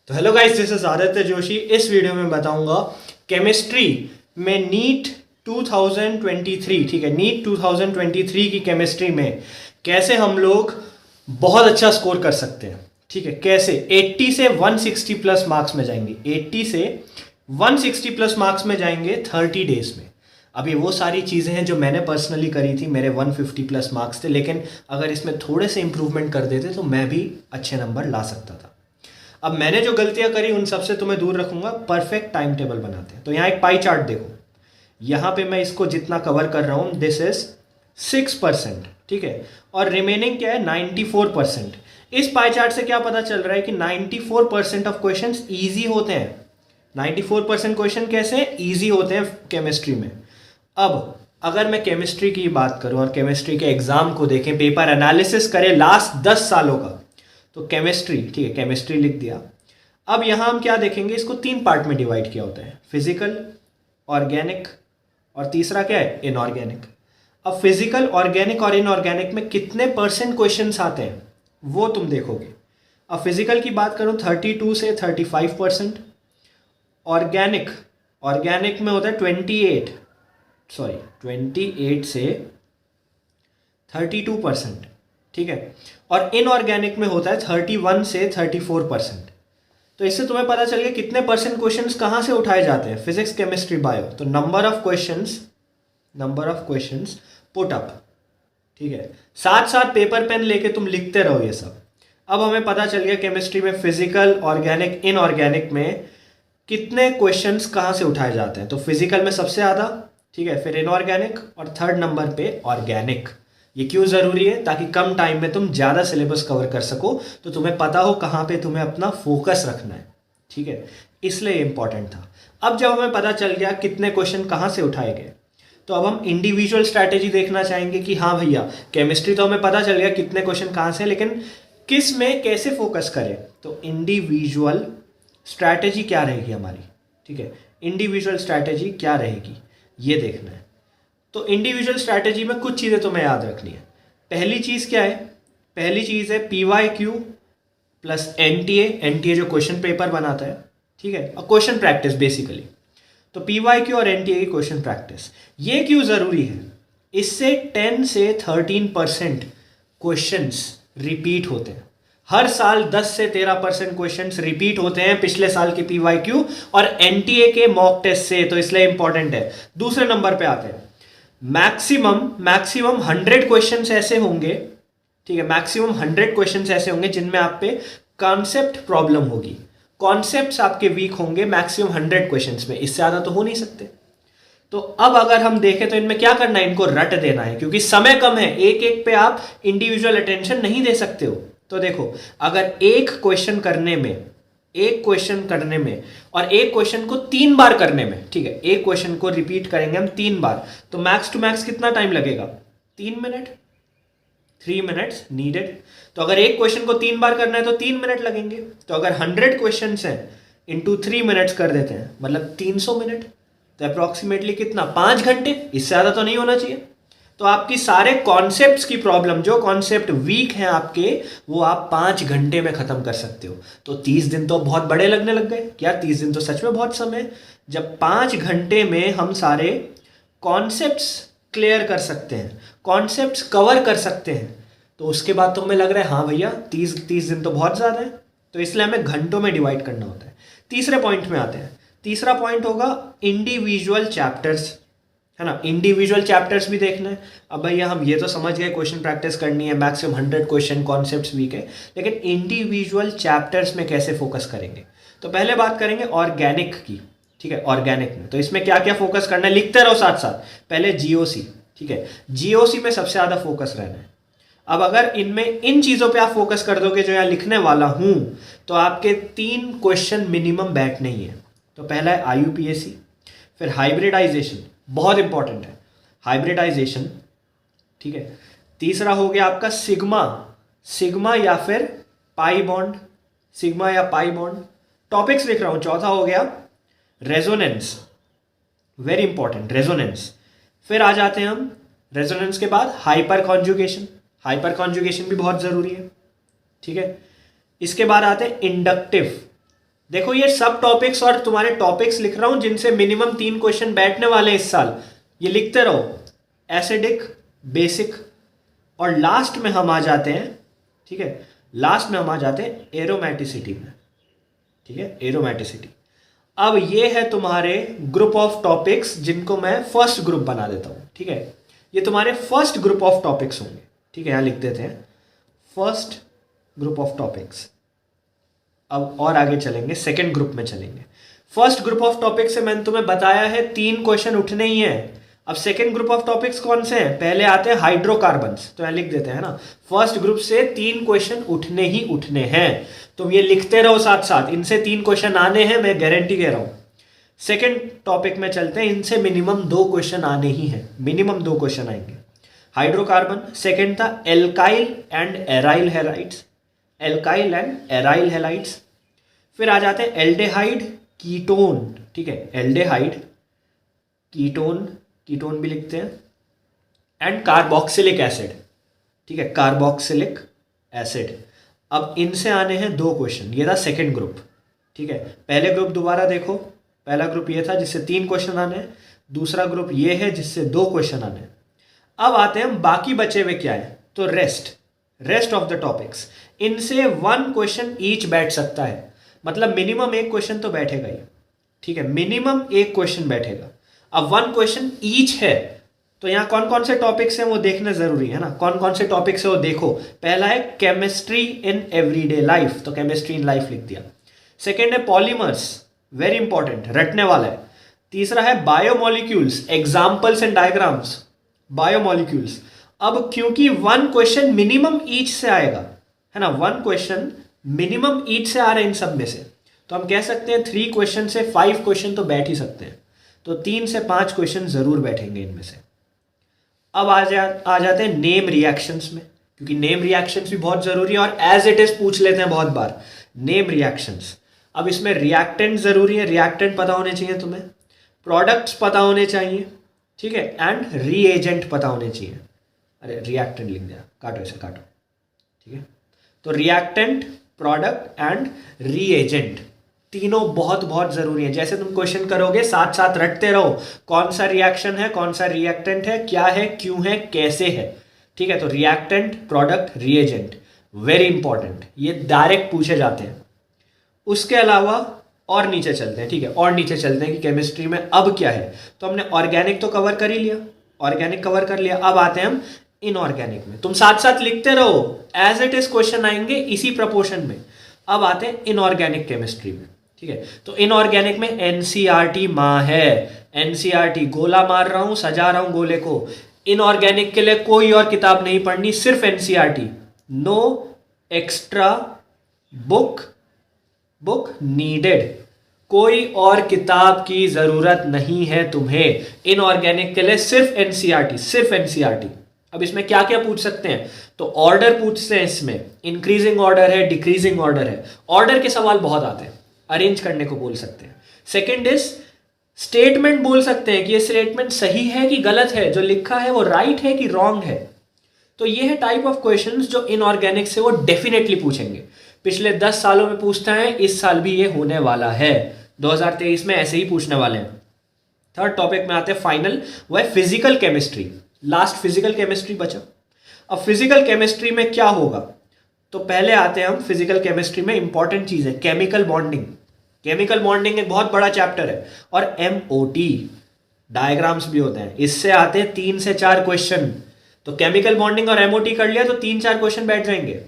तो hello guys, this is Aditya Joshi. इस video में बताऊंगा केमिस्ट्री में नीट 2023, ठीक है, नीट 2023 की केमिस्ट्री में कैसे हम लोग बहुत अच्छा स्कोर कर सकते हैं। ठीक है, कैसे 80 से 160 प्लस मार्क्स में जाएंगे, 80 से 160 प्लस मार्क्स में जाएंगे 30 डेज में। अभी वो सारी चीज़ें हैं जो मैंने पर्सनली करी थी, मेरे 150 प्लस मार्क्स थे, लेकिन अगर इसमें थोड़े से इंप्रूवमेंट कर देते तो मैं भी अच्छे नंबर ला सकता था। अब मैंने जो गलतियां करी उन सबसे तुम्हें दूर रखूंगा। परफेक्ट टाइम टेबल बनाते हैं तो यहाँ एक पाई चार्ट देखो, यहाँ पे मैं इसको जितना कवर कर रहा हूँ दिस इज 6%, ठीक है, और रिमेनिंग क्या है 94%। इस पाई चार्ट से क्या पता चल रहा है कि 94% ऑफ क्वेश्चन ईजी होते हैं। 94% क्वेश्चन कैसे ईजी होते हैं केमिस्ट्री में। अब अगर मैं केमिस्ट्री की बात करूं और केमिस्ट्री के एग्जाम को देखें, पेपर एनालिसिस करें लास्ट 10 सालों का, तो केमिस्ट्री, ठीक है, केमिस्ट्री लिख दिया। अब यहां हम क्या देखेंगे, इसको 3 पार्ट में डिवाइड किया होता है, फिजिकल, ऑर्गेनिक और तीसरा क्या है, इनऑर्गेनिक। अब फिजिकल, ऑर्गेनिक और इनऑर्गेनिक में कितने परसेंट क्वेश्चंस आते हैं वो तुम देखोगे। अब फिजिकल की बात करूं 32 से 35%, ऑर्गेनिक, ऑर्गेनिक में होता है 28 से 32%, ठीक है, और इनऑर्गेनिक में होता है 31 से 34%। तो इससे तुम्हें पता चल गया कितने परसेंट क्वेश्चंस कहां से उठाए जाते हैं, फिजिक्स, केमिस्ट्री, बायो। तो number of questions put up, ठीक है, साथ साथ पेपर पेन लेके तुम लिखते रहो ये सब। अब हमें पता चल गया केमिस्ट्री में फिजिकल, ऑर्गेनिक, इनऑर्गेनिक में कितने क्वेश्चंस कहां से उठाए जाते हैं। तो फिजिकल में सबसे ज़्यादा, ठीक है, फिर इनऑर्गेनिक और थर्ड नंबर पे ऑर्गेनिक। ये क्यों ज़रूरी है, ताकि कम टाइम में तुम ज़्यादा सिलेबस कवर कर सको, तो तुम्हें पता हो कहाँ पे तुम्हें अपना फोकस रखना है, ठीक है, इसलिए इंपॉर्टेंट था। अब जब हमें पता चल गया कितने क्वेश्चन कहाँ से उठाए गए, तो अब हम इंडिविजुअल स्ट्रैटेजी देखना चाहेंगे कि हाँ भैया, केमिस्ट्री तो हमें पता चल गया कितने क्वेश्चन कहाँ से, लेकिन किस में कैसे फोकस करें। तो इंडिविजुअल स्ट्रैटेजी क्या रहेगी हमारी, ठीक है, इंडिविजुअल स्ट्रैटेजी क्या रहेगी ये देखना है। तो इंडिविजुअल स्ट्रैटेजी में कुछ चीज़ें तुम्हें याद रखनी है। पहली चीज़ क्या है, पहली चीज़ है PYQ प्लस NTA जो क्वेश्चन पेपर बनाता है, ठीक है, और क्वेश्चन प्रैक्टिस बेसिकली। तो PYQ और NTA की क्वेश्चन प्रैक्टिस, ये क्यों ज़रूरी है, इससे 10 से 13% क्वेश्चंस रिपीट होते हैं। हर साल 10 से 13% क्वेश्चंस रिपीट होते हैं पिछले साल के PYQ और NTA के मॉक टेस्ट से, तो इसलिए इंपॉर्टेंट है। दूसरे नंबर पे आते हैं, मैक्सिमम 100 क्वेश्चंस ऐसे होंगे, ठीक है, मैक्सिमम 100 क्वेश्चंस ऐसे होंगे जिनमें आप पे कॉन्सेप्ट प्रॉब्लम होगी, कॉन्सेप्ट्स आपके वीक होंगे मैक्सिमम 100 क्वेश्चंस में, इससे ज़्यादा तो हो नहीं सकते। तो अब अगर हम देखें तो इनमें क्या करना है, इनको रट देना है, क्योंकि समय कम है, एक एक पे आप इंडिविजुअल अटेंशन नहीं दे सकते हो। तो देखो, अगर एक क्वेश्चन करने में और एक क्वेश्चन को 3 बार करने में, ठीक है, एक क्वेश्चन को रिपीट करेंगे हम 3 बार, तो मैक्स टू मैक्स कितना टाइम लगेगा, 3 मिनट, 3 मिनट्स नीडेड। तो अगर एक क्वेश्चन को 3 बार करना है तो 3 मिनट लगेंगे। तो अगर 100 क्वेश्चन हैं इंटू 3 मिनट्स कर देते हैं, मतलब 300 मिनट, तो अप्रॉक्सीमेटली कितना, 5 घंटे, इससे ज़्यादा तो नहीं होना चाहिए। तो आपकी सारे कॉन्सेप्ट्स की प्रॉब्लम, जो कॉन्सेप्ट वीक हैं आपके, वो आप 5 घंटे में खत्म कर सकते हो। तो 30 दिन तो बहुत बड़े लगने लग गए क्या, 30 दिन तो सच में बहुत समय है। जब 5 घंटे में हम सारे कॉन्सेप्ट्स क्लियर कर सकते हैं, कॉन्सेप्ट्स कवर कर सकते हैं, तो उसके बाद तो हमें लग रहा है हाँ भैया 30 दिन तो बहुत ज़्यादा है। तो इसलिए हमें घंटों में डिवाइड करना होता है। तीसरे पॉइंट में आते हैं। तीसरा पॉइंट होगा इंडिविजुअल चैप्टर्स, है ना, इंडिविजुअल चैप्टर्स भी देखना है। अब भैया हम ये तो समझ गए क्वेश्चन प्रैक्टिस करनी है, मैक्सिमम 100 क्वेश्चन, कॉन्सेप्ट्स वीक है, लेकिन इंडिविजुअल चैप्टर्स में कैसे फोकस करेंगे। तो पहले बात करेंगे ऑर्गेनिक की, ठीक है, ऑर्गेनिक में तो इसमें क्या क्या फोकस करना है, लिखते रहो साथ साथ। पहले GOC, ठीक है, GOC में सबसे ज़्यादा फोकस रहना है। अब अगर इनमें इन चीज़ों पे आप फोकस कर दोगे जो यहाँ लिखने वाला हूँ, तो आपके 3 क्वेश्चन मिनिमम बैठने ही है। तो पहला है IUPAC, फिर हाइब्रिडाइजेशन, बहुत इंपॉर्टेंट है हाइब्रिडाइजेशन, ठीक है, तीसरा हो गया आपका सिग्मा या फिर पाई बॉन्ड, सिग्मा या पाई बॉन्ड, टॉपिक्स लिख रहा हूं। चौथा हो गया रेजोनेंस, वेरी इंपॉर्टेंट रेजोनेंस। फिर आ जाते हैं हम रेजोनेंस के बाद हाइपर कॉन्जुगेशन भी बहुत जरूरी है, ठीक है। इसके बाद आते हैं इंडक्टिव, देखो ये सब टॉपिक्स और तुम्हारे टॉपिक्स लिख रहा हूं जिनसे मिनिमम 3 क्वेश्चन बैठने वाले हैं इस साल, ये लिखते रहो। एसिडिक, बेसिक, और लास्ट में हम आ जाते हैं, ठीक है, लास्ट में हम आ जाते हैं एरोमेटिसिटी में, ठीक है, एरोमेटिसिटी। अब ये है तुम्हारे ग्रुप ऑफ टॉपिक्स जिनको मैं फर्स्ट ग्रुप बना देता हूं, ठीक है, ये तुम्हारे फर्स्ट ग्रुप ऑफ टॉपिक्स होंगे, ठीक है, यहां लिख देते हैं फर्स्ट ग्रुप ऑफ टॉपिक्स। अब और आगे चलेंगे, सेकेंड ग्रुप में चलेंगे। फर्स्ट ग्रुप ऑफ टॉपिक से मैंने तुम्हें बताया है 3 क्वेश्चन उठने ही हैं। अब सेकेंड ग्रुप ऑफ टॉपिक्स कौन से हैं? पहले आते हैं हाइड्रोकार्बन्स, तो यहां लिख देते हैं ना, फर्स्ट ग्रुप से 3 क्वेश्चन उठने ही उठने हैं। तुम ये लिखते रहो साथ साथ, इनसे 3 क्वेश्चन आने हैं, मैं गारंटी कह रहा हूं। सेकेंड टॉपिक में चलते हैं, इनसे मिनिमम 2 क्वेश्चन आने ही हैं, मिनिमम 2 क्वेश्चन आएंगे। हाइड्रोकार्बन, सेकेंड था alkyl and aryl halides, alkyl and aryl halides. फिर आ जाते हैं एल्डेहाइड, कीटोन, ठीक है, एल्डेहाइड, कीटोन, कीटोन भी लिखते हैं, एंड कार्बोक्सिलिक एसिड, ठीक है, कार्बोक्सिलिक एसिड। अब इनसे आने हैं 2 क्वेश्चन, ये था सेकेंड ग्रुप, ठीक है। पहले ग्रुप दोबारा देखो, पहला ग्रुप ये था जिससे 3 क्वेश्चन आने हैं, दूसरा ग्रुप ये है जिससे 2 क्वेश्चन आने हैं। अब आते हैं बाकी बचे हुए क्या है, तो रेस्ट ऑफ द टॉपिक्स, इनसे 1 क्वेश्चन ईच बैठ सकता है, मतलब मिनिमम 1 क्वेश्चन तो बैठेगा ही, ठीक है, मिनिमम 1 क्वेश्चन बैठेगा। अब 1 क्वेश्चन ईच है, तो यहां कौन कौन से टॉपिक्स हैं वो देखना जरूरी है ना, कौन कौन से टॉपिक्स है वो देखो। पहला है केमिस्ट्री इन एवरीडे लाइफ, तो केमिस्ट्री इन लाइफ लिख दिया। सेकेंड है पॉलीमर्स, वेरी इंपॉर्टेंट, रटने वाला है। तीसरा है biomolecules, examples and diagrams, biomolecules. अब क्योंकि 1 क्वेश्चन मिनिमम ईच से आएगा, है ना, 1 क्वेश्चन मिनिमम ईच से आ रहे हैं इन सब में से, तो हम कह सकते हैं 3 क्वेश्चन से 5 क्वेश्चन तो बैठ ही सकते हैं, तो 3 से 5 क्वेश्चन जरूर बैठेंगे इनमें से। अब आ जाते हैं नेम रिएक्शंस में, क्योंकि नेम रिएक्शंस भी बहुत जरूरी है और एज इट इज पूछ लेते हैं बहुत बार, नेम रिएक्शंस। अब इसमें रिएक्टेंट जरूरी है, रिएक्टेंट पता होने चाहिए तुम्हें, प्रोडक्ट्स पता होने चाहिए, ठीक है, एंड रीएजेंट पता होने चाहिए। अरे रिएक्टेंट लिख दिया, काटो इसे, काटो, ठीक है। तो रिएक्टेंट, प्रोडक्ट एंड रीएजेंट, तीनों बहुत बहुत जरूरी है। जैसे तुम क्वेश्चन करोगे साथ साथ रटते रहो, कौन सा रिएक्शन है, कौन सा रिएक्टेंट है, क्या है, क्यों है, कैसे है, ठीक है। तो reactant, product, reagent, very important, ये डायरेक्ट पूछे जाते हैं। उसके अलावा और नीचे चलते हैं, ठीक है, और नीचे चलते हैं कि केमिस्ट्री में अब क्या है। तो हमने ऑर्गेनिक तो कवर कर ही लिया, ऑर्गेनिक कवर कर लिया। अब आते हैं हम इनऑर्गेनिक में, तुम साथ साथ लिखते रहो, एज इट इज क्वेश्चन आएंगे इसी प्रपोर्शन में। अब आते हैं इनऑर्गेनिक केमिस्ट्री में, ठीक है। तो इनऑर्गेनिक में एनसीईआरटी माँ है, एनसीईआरटी, गोला मार रहा हूं, सजा रहा हूं गोले को। इनऑर्गेनिक के लिए कोई और किताब नहीं पढ़नी, सिर्फ NCERT, no extra book needed, कोई और किताब की जरूरत नहीं है तुम्हें। इनऑर्गेनिक के लिए सिर्फ एनसीईआरटी, सिर्फ एनसीईआरटी। अब इसमें क्या क्या पूछ सकते हैं, तो ऑर्डर पूछते हैं, इसमें इंक्रीजिंग ऑर्डर है, डिक्रीजिंग ऑर्डर है, ऑर्डर के सवाल बहुत आते हैं, अरेंज करने को बोल सकते हैं। सेकंड इज स्टेटमेंट, बोल सकते हैं कि ये स्टेटमेंट सही है कि गलत है, जो लिखा है वो राइट है कि रॉन्ग है। तो ये है टाइप ऑफ क्वेश्चंस जो इनऑर्गेनिक से वो डेफिनेटली पूछेंगे। पिछले 10 सालों में पूछते हैं, इस साल भी ये होने वाला है, 2023 में ऐसे ही पूछने वाले हैं। थर्ड टॉपिक में आते हैं फाइनल, वो है physical chemistry, last physical chemistry बचा। अब फिजिकल केमिस्ट्री में क्या होगा, तो पहले आते हैं हम फिजिकल केमिस्ट्री में इंपॉर्टेंट चीज है केमिकल बॉन्डिंग। केमिकल बॉन्डिंग एक बहुत बड़ा चैप्टर है, और एमओटी, डायग्राम्स भी होते हैं, इससे आते हैं 3 से 4 क्वेश्चन। तो केमिकल बॉन्डिंग और एमओटी कर लिया तो 3-4 क्वेश्चन बैठ जाएंगे।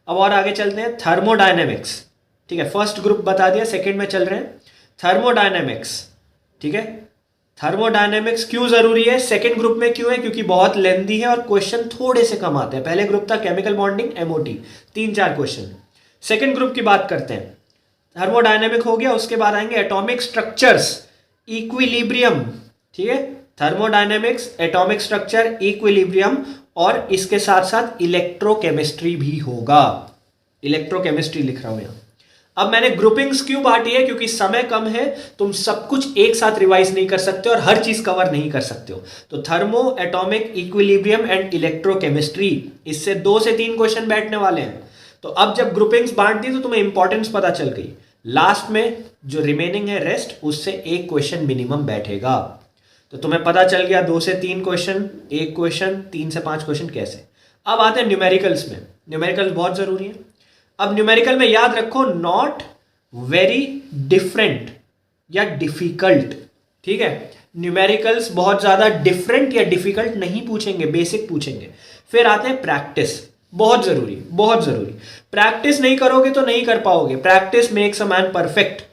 अब और आगे चलते हैं थर्मोडायनेमिक्स, ठीक है, फर्स्ट ग्रुप बता दिया, सेकेंड में चल रहे हैं थर्मोडायनेमिक्स, ठीक है। थर्मोडायनेमिक्स क्यों जरूरी है, सेकंड ग्रुप में क्यों है, क्योंकि बहुत लेंथी है और क्वेश्चन थोड़े से कम आते हैं। पहले ग्रुप था chemical bonding, MOT, 3-4 question. Second group की बात करते हैं, थर्मोडायनेमिक हो गया, उसके बाद आएंगे एटॉमिक स्ट्रक्चर्स, इक्विलिब्रियम, ठीक है, थर्मोडायनेमिक्स, एटॉमिक स्ट्रक्चर, इक्विलिब्रियम, और इसके साथ साथ इलेक्ट्रोकेमिस्ट्री भी होगा। इलेक्ट्रोकेमिस्ट्री लिख रहा हूं यहां। अब मैंने ग्रुपिंग्स क्यों बांटी है, क्योंकि समय कम है, तुम सब कुछ एक साथ रिवाइज नहीं कर सकते और हर चीज कवर नहीं कर सकते हो। तो thermo, atomic, equilibrium and electrochemistry, इससे 2 से 3 क्वेश्चन बैठने वाले हैं। तो अब जब ग्रुपिंग्स बांट दी तो तुम्हें इंपॉर्टेंस पता चल गई। लास्ट में जो रिमेनिंग है रेस्ट, उससे एक क्वेश्चन मिनिमम बैठेगा। तो तुम्हें पता चल गया 2 से 3 क्वेश्चन, एक क्वेश्चन, 3 से 5 क्वेश्चन कैसे। अब आते हैं न्यूमेरिकल्स में। न्यूमेरिकल्स बहुत जरूरी है। अब न्यूमेरिकल में याद रखो नॉट वेरी डिफरेंट या डिफिकल्ट, ठीक है। न्यूमेरिकल्स बहुत ज्यादा डिफरेंट या डिफिकल्ट नहीं पूछेंगे, बेसिक पूछेंगे। फिर आते हैं प्रैक्टिस, बहुत जरूरी, बहुत जरूरी। प्रैक्टिस नहीं करोगे तो नहीं कर पाओगे, practice makes a man perfect,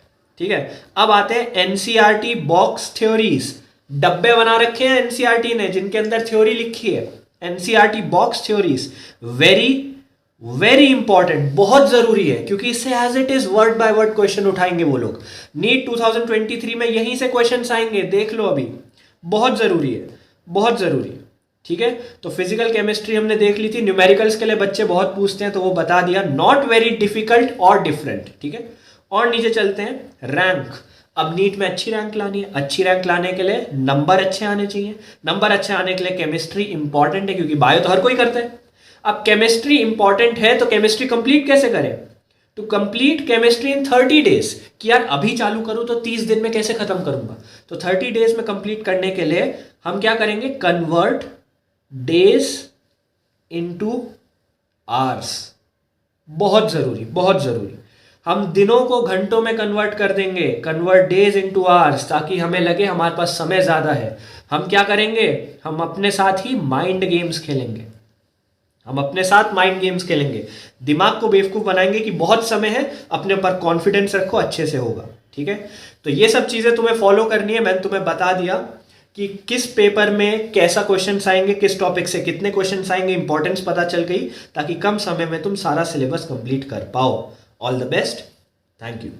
ठीक है। अब आते हैं एनसीईआरटी बॉक्स थ्योरीज। डब्बे बना रखे हैं एनसीईआरटी ने जिनके अंदर थ्योरी लिखी है, NCERT box theories very very important, बहुत जरूरी है, क्योंकि इससे as it is word by word question उठाएंगे वो लोग। नीट 2023 में यहीं से क्वेश्चंस आएंगे, देख लो अभी। बहुत जरूरी है, बहुत जरूरी है, ठीक है। तो फिजिकल केमिस्ट्री हमने देख ली थी। न्यूमेरिकल्स के लिए बच्चे बहुत पूछते हैं तो वो बता दिया, नॉट वेरी डिफिकल्ट और डिफरेंट, ठीक है। और नीचे चलते हैं, रैंक। अब नीट में अच्छी रैंक लानी है, अच्छी रैंक लाने के लिए नंबर अच्छे आने चाहिए। नंबर अच्छे आने के लिए केमिस्ट्री इंपॉर्टेंट है, क्योंकि बायो तो हर कोई करता है। अब केमिस्ट्री इंपॉर्टेंट है तो केमिस्ट्री कंप्लीट कैसे करें? To complete chemistry in 30 days, कि यार अभी चालू करूं तो 30 दिन में कैसे खत्म करूंगा। तो 30 डेज में कंप्लीट करने के लिए हम क्या करेंगे, कन्वर्ट डेज इनटू आवर्स। बहुत जरूरी, बहुत जरूरी। हम दिनों को घंटों में कन्वर्ट कर देंगे, कन्वर्ट डेज इनटू आवर्स, ताकि हमें लगे हमारे पास समय ज्यादा है। हम क्या करेंगे, हम अपने साथ ही माइंड गेम्स खेलेंगे, हम अपने साथ माइंड गेम्स खेलेंगे, दिमाग को बेवकूफ बनाएंगे कि बहुत समय है, अपने ऊपर कॉन्फिडेंस रखो, अच्छे से होगा, ठीक है। तो ये सब चीजें तुम्हें फॉलो करनी है। मैंने तुम्हें बता दिया कि किस पेपर में कैसा क्वेश्चन आएंगे, किस टॉपिक से कितने क्वेश्चन आएंगे, इंपॉर्टेंस पता चल गई, ताकि कम समय में तुम सारा सिलेबस कंप्लीट कर पाओ। All the best, thank you.